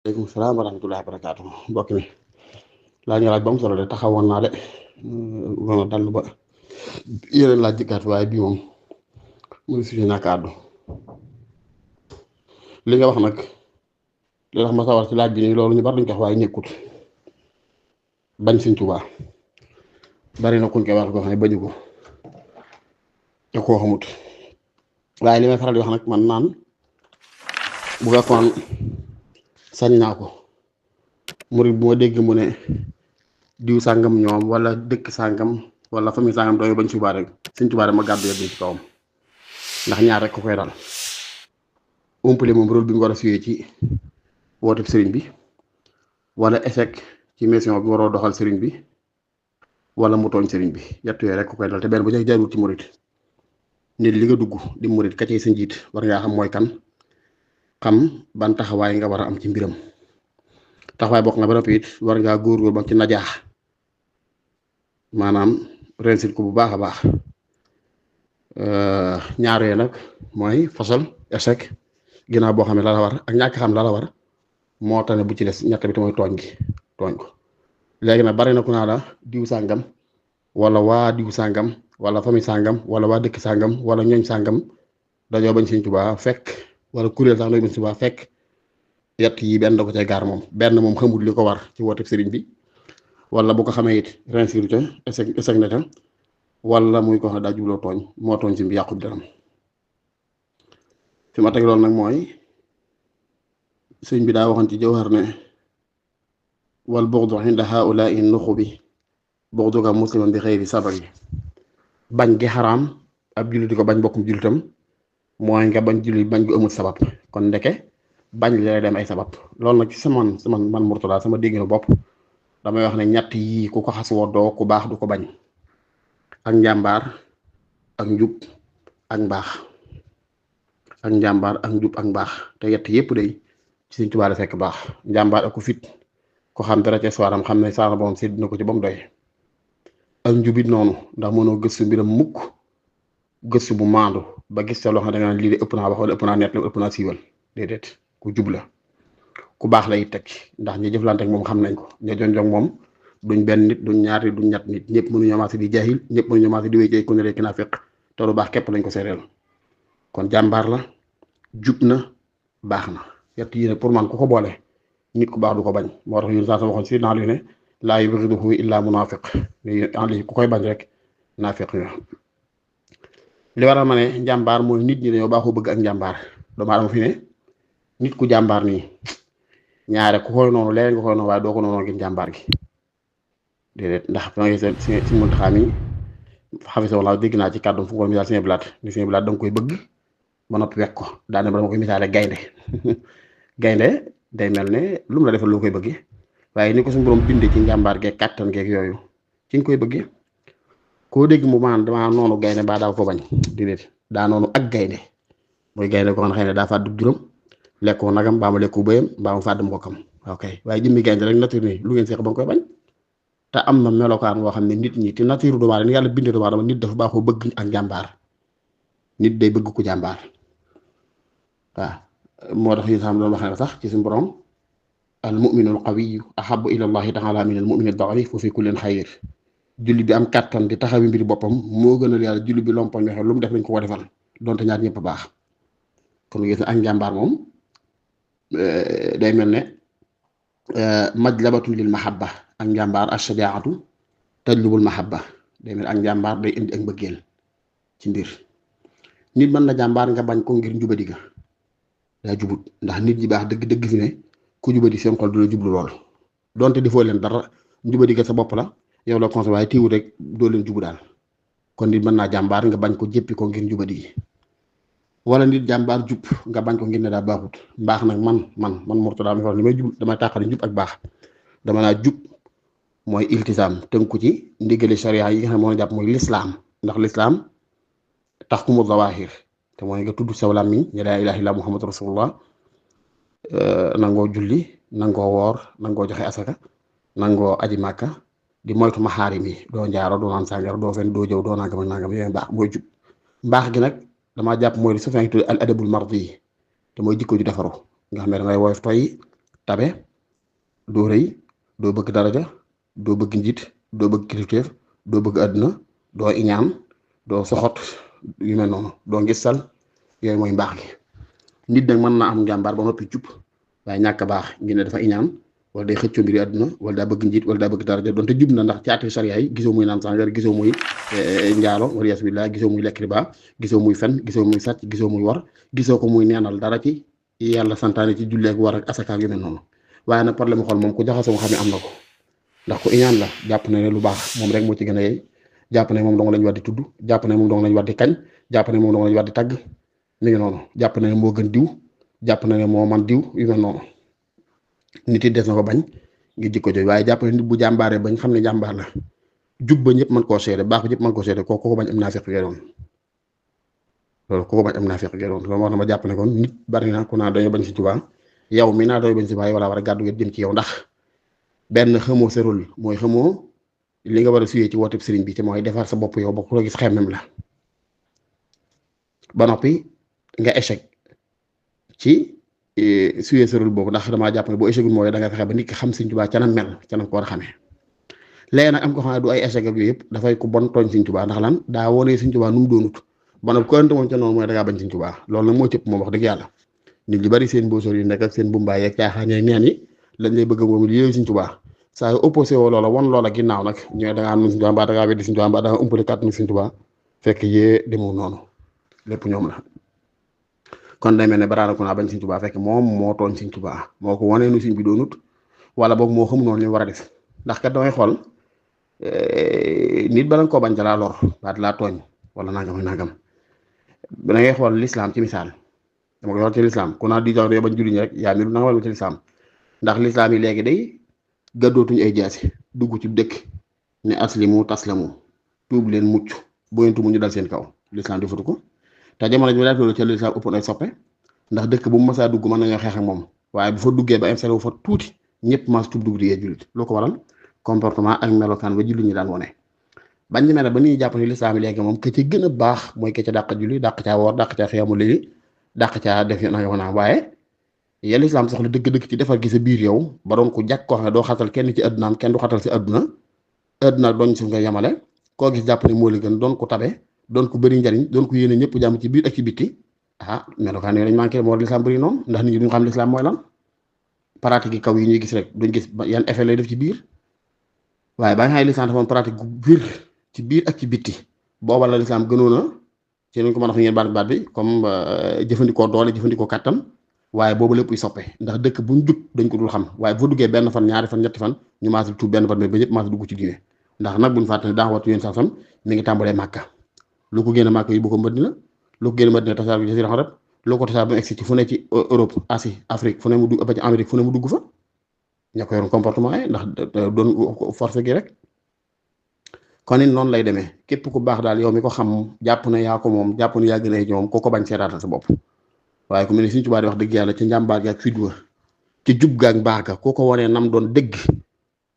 aleykum salaam wa rahmatullahi wa barakaatu mbokk mi laa ñu laaj ba mu solo de taxawoon naa de ma dallu ba yeneen laaj jëkkaat waaye bii moom mënu si ñàkk a àddu li nga wax nag li tax ma sawar ci laaj bi nii loolu ñu bari dañ ko wax waaye nekkut bañ Sëñ Tuubaa bari na kuñ koy wax koo xam ne bañu ko te koo xamut waaye li may faral di wax nag man naan bu fekkoon sañ naa ko murid bu ma dégg mu ne diw sàngam ñoom wala dëkk sàngam wala famille sàngam dooyu bañ Tuubaa rek Sëñ Tuubaa rek ma gàddu yëpp ci kawam ndax ñaar rek ko koy dal umpale moom rôle bi mu war a suyee ci woote sëriñ bi wala échec ci mission bi waroo doxal sëriñ bi wala mu tooñ sëriñ bi yett yooyu rek ko koy dal te benn bu ca jaarul ci murid nit li nga dugg di murid ka ci sa njiit war ngaa xam mooy kan xam ban taxawaay nga war a am ci mbiram taxawaay bokk nga ba noppi it war ngaa góorgóor ba ci najaax maanaam réussir ko bu baax a baax ñaar yooyu nag mooy fasal échec ginnaaw boo xam ne la la war ak ñàkk xam la la war moo tax ne bu ci des ñett bi te mooy tooñ ko léegi nag bari na ku naa la diw sàngam wala waa diw sàngam wala famille sàngam wala waa dëkk sàngam wala ñooñ sàngam dañoo bañ Sëñ Tuubaa fekk wala kuréel sax dañoo bañ Sëñ Tuubaa fekk yett yi benn da ko cay gaar benn moom xamul li ko war ci woote sëriñ bi wala bu ko xamee it réussir ca échec na ca wala muy ko xam daa jubloo tooñ moo tooñ si bi yàqu daram fi ma teg loolu nag mooy sëñ bi daa waxoon ci Jawhar ne wal bughdu inda haa'ulaa'i nuxubi bughduka musliman bi xayri sabari bañ gi xaraam ab jullit di ko bañ bokkum jullitam mooy nga bañ jullit bañ gu amul sabab kon ndeke bañ li lay dem ay sabab loolu nag ci sama man Murtada sama dégginu bopp damay wax ne ñett yii ku ko xas woddoo ku baax du ko bañ ak njàmbaar ak njub ak mbaax ak njàmbaar ak njub ak mbaax te yett yépp day ci Sëñ Tuubaa la fekk baax njàmbaar ak ku fit ko xam dara ci soiram xam ne saara boom sédd na ko ci ba mu doy ak njubit noonu ndax mënoo gëstu mbiram mukk gëstu bu maandu ba gis ca loo xam ne da nga naan lii de ëpp naa wax wala ëpp naa nett ëpp naa siiwal déedéet ku jub la ku baax lay teg ndax ñi jëflante ak moom xam nañ ko ña jonjong moom duñ benn nit duñ ñaar nit duñ ñett nit ñëpp mënuñoo maase di jaahil ñëpp mënuñoo maase di wéy ci ku ne rek naa fekk te lu baax képp lañ ko seereel kon jàmbaar la jub na baax na yett yi nag pour man ku ko boole nit ku baax du ko bañ moo tax yéen saa sa waxoon si naa ne laa yubghiduhu illaa munaafiq li ku koy bañ rek naafiq nga li waral ma ne njàmbaar mooy nit ñi dañoo baaxoo bëgg ak njàmbaar doomu aadama fi ne nit ku jàmbaar nii ñaare ku koy noonu leneen nga koy noonu waaye doo ko noonu ngir njàmbaar gi déedéet ndax da ngay si Muntaxa mi xafisa wala dégg naa ci kàddu fu ko misaal Sëñ Blaat ni Sëñ Blaat da nga koy bëgg ba noppi wekk ko daane ba dama koy misaale gaynde gaynde day mel ne lu mu la defal loo koy bëggee waaye ni ko suñu borom bindee ci njàmbaar geeg kàttan geeg yooyu ci nga koy bëggee koo dégg mu maan damaa noonu gaynde mbaa daa ko bañ déedéet daa noonu ak gaynde mooy gaynde ko xam ne xëy na daa fàddu juróom lekkoo nagam mbaa ma lekku bëyam mbaa ma fàdd mbokkam ok waaye jëmmi gaynde rek nature nii lu ngeen seex ba nga koy bañ te am na melokaan woo xam ne nit ñi te nature doomu aadama ni yàlla bindee doomu aadama nit dafa baaxoo bëgg ak njàmbaar nit day bëgg ku jàmbaar waaw moo tax yi xam doon wax ne sax ci suñu borom al mu'minu al qawiyyu ahabbu ila allahi ta'ala min al mu'min ad da'if wa fi kullin xayr julli bi am kàttan di taxawi mbiri boppam moo gënal yàlla julli bi lompoñ waxee lu mu def dañ ko defal donte ñaar ñëpp baax kon gis na ak njàmbaar moom day mel ne majlabatun lil mahabba ak njàmbaar ak shajaatu tajlubul mahabba day mel ak njàmbaar day indi ak mbëggeel ci mbir nit mën na jàmbaar nga bañ ko ngir njubadi ga daa jubut ndax nit ñi baax dëgg fi ne ku jubadi seen xol du la jublu lool donte defoo leen dara njubadi ga sa bopp la yow la conseil waaye tiiwul rek doo leen jubu daal kon nit mën naa jàmbaar nga bañ ko jéppi ko ngir njubadi gi wala nit jàmbaar jub nga bañ ko ngir ne daa baaxut mbaax nag man Murtada mi wax li may jub damay tàqali njub ak baax dama naa jub mooy iltisaam tënku ci ndigali sharia yi nga xam ne moo jàpp mooy lislaam ndax lislaam taxkumu zawahir te mooy nga tudd saw làmmiñ ne laa ilaaha illa muhammadu rasulullah nangoo julli nangoo woor nangoo joxe asaka nangoo aji màkka di moytu maxaarim yi doo njaaro doo naan sàngara doo fen doo jëw doo nangam ak nangam yooyu baax mooy jub mbaax gi nag damaa jàpp mooy li su fekkee tudd al adabul mardi te mooy jikko ju defaru nga xam ne dangay woyof toy tabe doo rëy doo bëgg daraja doo bëgg njiit doo bëgg kilifteef doo bëgg àdduna doo iñaan doo soxot yu mel noonu doo ngistal yooyu mooy mbaax gi. nit nag mën naa am njàmbaar ba noppi jub waaye ñàkk a baax ngi ne dafa iñaan wala day xëccoo mbiri àdduna wala daa bëgg njiit wala daa bëgg daraja donte jub na ndax ci àtte sariya yi gisoo muy naan sàngara gisoo muy njaalo wala yas billah gisoo muy lekk riba gisoo muy fen gisoo muy sàcc gisoo muy war gisoo ko muy neenal dara ci yàlla santaane ci julli ak war ak asaka ak yu mel noonu. waaye nag problème xol moom ku jaxasoo nga xam ne am na ko ndax ku iñaan la jàpp na ne lu baax moom rek moo ci gën a yey jàpp ne moom dong lañu war di tudd jàpp ne moom dong lañu war di kañ jàpp ne moom dong lañu war di tagg mi ngi noonu jàpp na ne moo gën diw jàpp na ne moo man diw yu mel noonu. nit yi des na ko bañ ngir jikko jooju waaye jàpp ne nit bu jàmbaaree bañ xam ne jàmbaar la jub ba ñëpp mën koo seede baax ba ñëpp mën koo seede kooku ko bañ am naa fekk gee doon loolu ku ko bañ am naa fekk gee doon loolu moo tax ma jàpp ne kon nit bari na ku naa dañoo bañ si Tuubaa yow mi naa doy bañ si Tuubaa wala war a gàddu jëm ci yow ndax benn xamoo sa rôle mooy xamoo li nga war a suyee ci wooteb sëriñ bi te mooy defar sa bopp yow ba ku la gis xemmem la ba noppi nga échec ci suyee sa rôle boobu ndax damaa jàpp ne boo échecul mooy da nga fexe ba nit ki xam Sëriñ Tuubaa ca na mel ca na ko war a xamee léegi nag am ko xam ne du ay échec ak yooyu yëpp dafay ko bon tooñ Sëriñ Tuubaa ndax lan daa wonee Sëriñ Tuubaa nu mu doonut ba noppi ko ante woon ca noonu mooy da ngaa bañ Sëriñ Tuubaa loolu nag moo cëpp moom wax dëgg yàlla nit ñu bari seen mbóosóor yi nekk ak seen bumbaay yeeg caaxaan yeeg neen yi lañ lay bëgg moom li yooyu Sëriñ Tuubaa saa yu opposé woo loola won loola ginnaaw nag ñooy da ngaa am Sëriñ Tuubaa mbaa da ngaa weddi Sëriñ Tuubaa mbaa da ngaa umpale kàttanu Sëriñ Tuubaa fekk yee demul noonu lépp ñoom la kon day mel ne baraana ku naa bañ Sëriñ Tuubaa fekk moom moo tooñ Sëriñ Tuubaa moo ko wanee nu Sëriñ bi doonut wala boog moo xamu noonu li mu war a def ndax kat damay xool nit bala nga koo bañ dalaa lor baat laa tooñ wala nangam ak nangam da ngay xool lislaam ci misaal dama ko yor ci lislaam ku naa di jox bañ julli ñi rek yaa mi na nga wal ci lislaam ndax lislaam yi léegi day gàddootuñu ay jaasi dugg ci dëkk ne aslimu taslamu tuub leen mucc bu ngeen tuubu ñu dal seen kaw lislaam defatu ko te jamono ji daal loolu ca lislaam ëppoon ay soppe ndax dëkk bu mu mësaa dugg mën nañoo xeex ak moom waaye bu fa duggee ba installé wu fa tuuti ñëpp mas tuub dugg di yee jullit loo ko waral comportement ak melokaan ba jullit ñi daan wone bañ ñu mel ne ba ñuy jàpp ne lislaam yi léegi moom ka ci gën a baax mooy ka ca dàq julli dàq caa woor dàq caa xiyaamu léegi dàq caa def na nga naa waaye ya lislaam soxla dëgg-dëgg ci defar gi sa biir yow ba doon ko jàkk koo xam ne doo xatal kenn ci addunaam kenn du xatal si adduna doon suuf nga yemale koo gis jàpp ne moo li gën doon ko tabe doon ko bëri njariñ doon ko yéene ñëpp jàmm ci biir ak ci bitti ah melokaan yooyu lañ manqué moo war lislaam bëri noonu ndax nit ñi duñ xam lislaam mooy lan pratique yi kaw yi ñuy gis rek duñ gis yan effet lay def ci biir waaye ba nga xam ne lislaam dafa am pratique gu biir ci biir ak ci bitti booba la lislaam gënoon a ci ñu ko mën a wax ngeen baat bi comme jëfandikoo doole jëfandikoo kàttan waaye boobu lépp yi soppe ndax dëkk buñ jub dañ ko dul xam waaye bu fa duggee benn fan ñaari fan ñetti fan ñu maas tuub benn fan ba ñëpp maas dugg ci diine ndax nag buñ fàtte ne daa watu yéen sax sam mi ngi tàmbalee Màkka lu ko génne Màkka yi bu ko Madina lu ko génne Madina tasaar bi jasiira arab lu ko tasaar ba mu egsi ci fu ne ci Europe Asie Afrique fu ne mu dugg ba ci Amérique fu ne mu dugg fa ña ko yoroon comportement yi ndax doon force gi rek kon it noonu lay demee képp ku baax daal yow mi ko xam jàpp na yaa ko moom jàpp na yaa gën a ñoom koo ko bañ seetaatal sa bopp waaye ku mel ni Sëriñ Tuubaa di wax dëgg yàlla ci njàmbaar ga ak fit wa ci jub ga ak baax ga koo ko wanee nam doon dëgg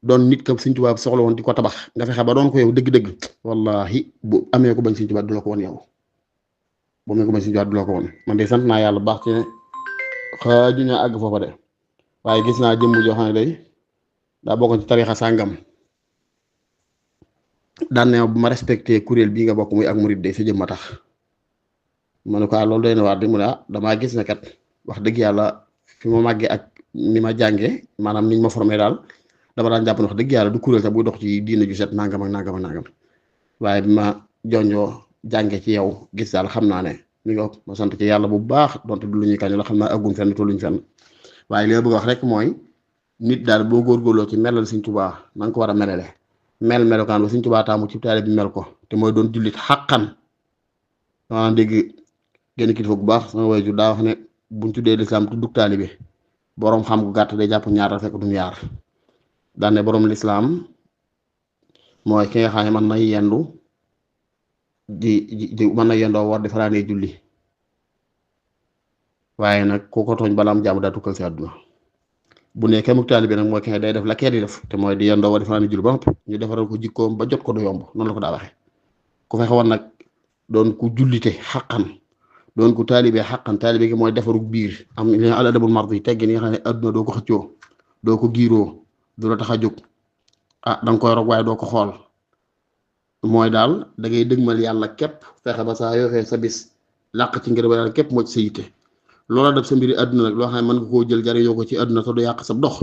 doon nit ka Sëriñ Tuubaa soxla woon di ko tabax nga fexe ba doon ko yow dëgg-dëgg wallahi bu amee ko bañ Sëriñ Tuubaa du la ko won yow bu amee ko bañ Sëriñ Tuubaa du la ko won man de sant naa yàlla baax ci ne xaaju ñaa àgg foofa de waaye gis naa jëmm joo xam ne day daa bokkoon ci tarixa sàngam daan ne bu ma respecté kuréel bii nga bokk muy ak murid day sa jëmm a tax ma ne ko loolu doy na waar de mu ne damaa gis ne kat wax dëgg yàlla fi ma màggee ak ni ma jàngee maanaam niñ ma formé daal dama daan jàpp ne wax dëgg yàlla du kuréel sax buy dox ci diina ju set nangam ak nangam ak nangam waaye bi ma jonjoo jànge ci yow gis daal xam naa ne mi nga ma sant ci yàlla bu baax donte du lu ñuy kañ la xam naa aggun fenn tolluñ fenn waaye li ma bëgg wax rek mooy nit daal boo góorgóorloo ci melal Sëriñ Tuubaa na nga ko war a melale melokaan ba Sëriñ Tuubaa taamu ci taalibe bi mel ko te mooy doon jullit xàqan dama dégg genn kilifa bu baax sama waajur daa wax ne buñ tuddee lislaam tuddug taalibe boroom xam gu gàtt day jàpp ñaar fekk du ñaar daan ne boroom lislaam mooy ki nga xam ne mën na yendu di mën na yendoo war di fanaanee julli waaye nag ku ko tooñ bala am jàmm daa tukkal si àdduna bu ne kemuk taalibe nag mooy ki day def la kee di def te mooy di yendoo war di fanaanee julli ba noppi ñu defaral ko jikkoom ba jot ko du yomb noonu la ko daa waxee ku fexe woon nag doon ku jullite xaqan doon ku taalibe xaqan taalibe gi mooy defarug biir am li nga al adabul mardi teggi ni nga xam ne àdduna doo ko xëccoo doo ko giiroo du la tax a jóg da nga koy rog waaye doo ko xool mooy daal da ngay dëgmal yàlla képp fexe ba saa yoo xee sa bis làq ci ngërëm yàlla képp moo ci sa yitte loola def sa mbiri àdduna nag loo xam ne mën nga koo jël jariñoo ko ci àdduna te du yàq sa dox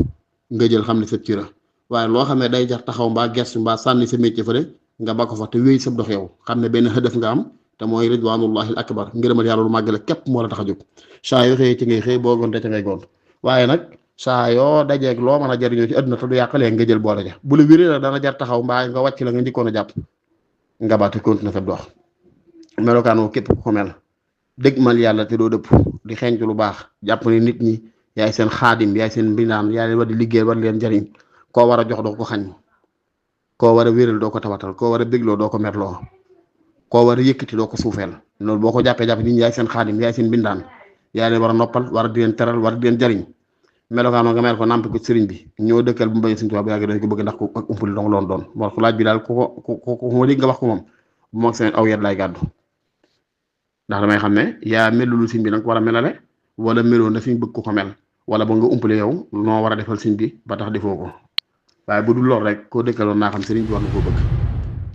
nga jël xam ne sa cira waaye loo xam ne day jar taxaw mbaa gestu mbaa sànni sa métier fële nga ba ko fa te wéy sa dox yow xam ne benn xëdëf nga am te mooy ridwanullahi al akbar ngërëmal yàlla lu màggale képp moo la tax a jóg saa yoo xëyee ci ngay xëy boo gonte ci ngay gont waaye nag saa yoo dajeeg loo mën a jariñoo ci àdduna te du yàqalee nga jël boole ja bu la wéree nag dana jar taxaw mbaa nga wàcc la nga njëkkoon a jàpp nga baate continuer sa dox melokaan woo képp ku ko mel dëgmal yàlla te doo dëpp di xeeñtu lu baax jàpp ne nit ñi yaay seen xaadim yaay seen mbindaan yaa leen war di liggéey war leen jariñ koo war a jox doo ko xañ koo war a wéral doo ko tawatal koo war a bégloo doo ko merloo koo war a yëkkati doo ko suufeel loolu boo ko jàpp nit ñi yaay seen xaadim yaay seen mbindaan yaa leen war a noppal war a di leen teral war a di leen jariñ melokaan nga mel ko nàmp ko sëriñ bi ñoo dëkkal bu mbéy suñu tubaab bu yàgg dañ ko bëgg ndax ko ak umpali dong loon doon moo ko laaj bi daal ku ma dégg nga wax ko moom bu mag seen aw yet lay gàddu ndax damay xam ne yaa melulu sëñ bi nag war a melale wala meloo na fi bëgg ko mel wala ba nga umpale yow noo war a defal sëñ bi ba tax defoo ko waaye bu dul lool rek koo dëkkaloon naa xam sëriñ bi war na koo bëgg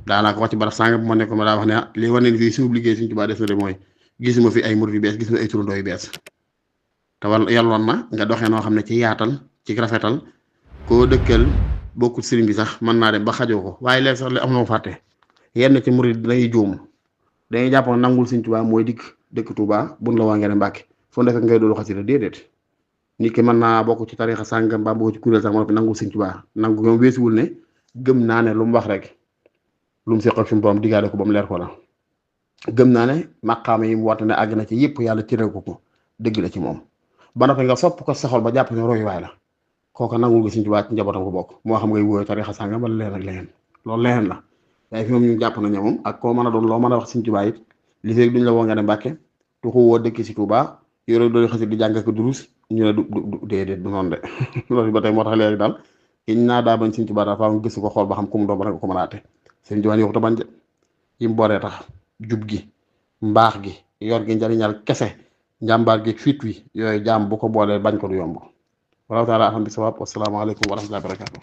daanaa ko wax ci barab sànga bu ma nekk ma daa wax ne li wane ne fii suñu liggéey suñ Tuubaa def na de mooy gisuma fi ay murid yu bees gisuma ay turandoo yu bees te war yàlloon na nga doxee noo xam ne ci yaatal ci rafetal koo dëkkal bokkul sëriñ bi sax mën naa dem ba xajoo ko waaye léegi sax li am na mu fàtte yenn ci murid dañuy juum dañuy jàpp nangul sëñ Tuubaa mooy dëkk Tuubaa buñ la waa ngeen Mbàkke foo nekk ngay doolu xasida déedéet nit ki mën naa bokk ci tariixa sàngam ba bokk ci kuréel sax moo fi nangul sëñ Tuubaa nangu moom weesuwul ne gëm naa ne lu mu wax rek lu mu seq ak suñu borom diggaale ko ba mu leer ko la gëm naa ne maqaama yi mu woote ne àgg na ci yëpp yàlla cëral ko dëgg la ci moom ba noppi nga sopp ko saxol ba jàpp ne royuwaay la kooka nangul nga sëñ Tuubaa ci njabootam ko bokk moo xam ngay wóoy tariixa sàngam wala leneen ak leneen loolu leneen la waaye fi moom ñu jàpp nañu moom ak koo mën a doon loo mën a wax sëñ Tuubaa it li fekk duñ la woo nga ne Mbàkke tuxu woo dëkk si Tuubaa yore doon xasit di jàng ak durus ñu ne du déedéet du noonu de loolu ba tey moo tax léegi daal kiñ naa daa bañ sëñ Tuubaa daal faa nga gëstu ko xool ba xam ku mu doon ba rek ko mën a àtte sëñ Tuubaa yow ta bañ yi mu booree tax jub gi mbaax gi yor gi njariñal kese njàmbaar gi fit wi yooyu jaam bu ko boolee bañ ko du yomb wallahu taala alhamdu sawaab wasalaamaaleykum wa rahmatullahi wa barakatu